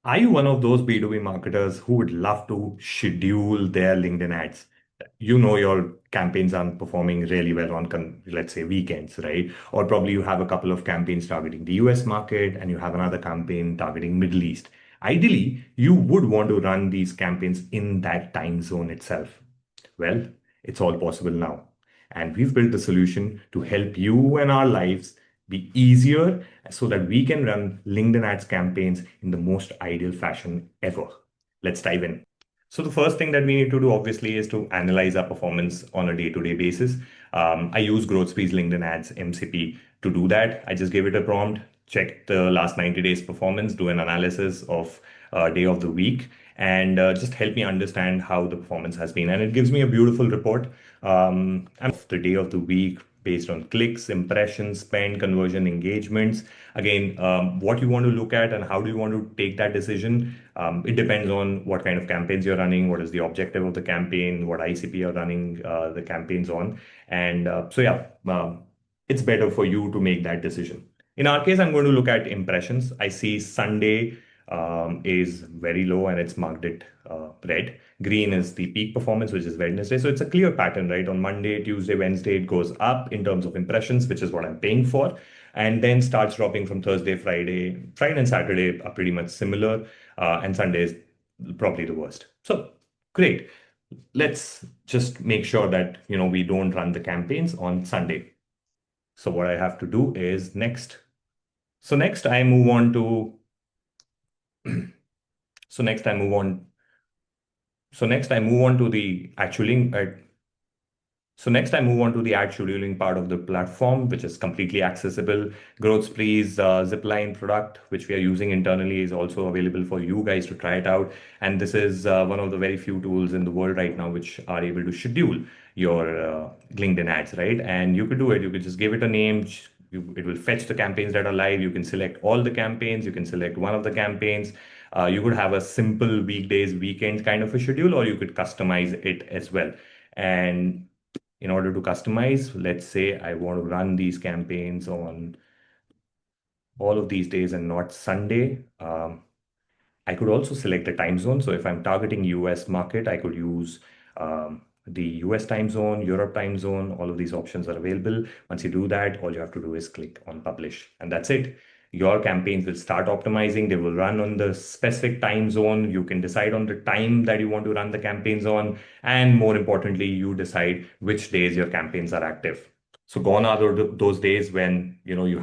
Are you one of those B2B marketers who would love to schedule their LinkedIn ads? You know your campaigns are performing really well on, let's say, weekends, right? Or probably you have a couple of campaigns targeting the US market and you have another campaign targeting Middle East. Ideally, you would want to run these campaigns in that time zone itself. Well, it's all possible now. And we've built a solution to help you and our lives be easier so that we can run LinkedIn ads campaigns in the most ideal fashion ever. Let's dive in. So the first thing that we need to do obviously is to analyze our performance on a day-to-day basis. I use GrowthSpeed's LinkedIn Ads MCP to do that. I just give it a prompt, check the last 90 days performance, do an analysis of day of the week, and just help me understand how the performance has been. And it gives me a beautiful report of the day of the week based on clicks, impressions, spend, conversion, engagements. Again, what you want to look at and how do you want to take that decision? It depends on what kind of campaigns you're running, what is the objective of the campaign, what ICP you're running the campaigns on. And it's better for you to make that decision. In our case, I'm going to look at impressions. I see Sunday is very low and it's marked it red. Green is the peak performance, which is Wednesday. So it's a clear pattern, right? On Monday, Tuesday, Wednesday, it goes up in terms of impressions, which is what I'm paying for, and then starts dropping from Thursday, Friday. Friday and Saturday are pretty much similar, and Sunday is probably the worst. So great. Let's just make sure that we don't run the campaigns on Sunday. So what I have to do is next. So next I move on to so next I move on So next I move on to the actually so next I move on to the ad scheduling part of the platform, which is completely accessible. GrowthSpree's Zipeline product, which we are using internally, is also available for you guys to try it out. And this is one of the very few tools in the world right now which are able to schedule your LinkedIn ads, right? And you could do it. You could just give it a name. It will fetch the campaigns that are live. You can select all the campaigns. You can select one of the campaigns. You could have a simple weekdays, weekends kind of a schedule, or you could customize it as well. And in order to customize, let's say I want to run these campaigns on all of these days and not Sunday. I could also select the time zone. So if I'm targeting US market, I could use the US time zone, Europe time zone. All of these options are available. Once you do that, all you have to do is click on publish, and that's it. Your campaigns will start optimizing. They will run on the specific time zone. You can decide on the time that you want to run the campaigns on. And more importantly, you decide which days your campaigns are active. So gone are those days when you had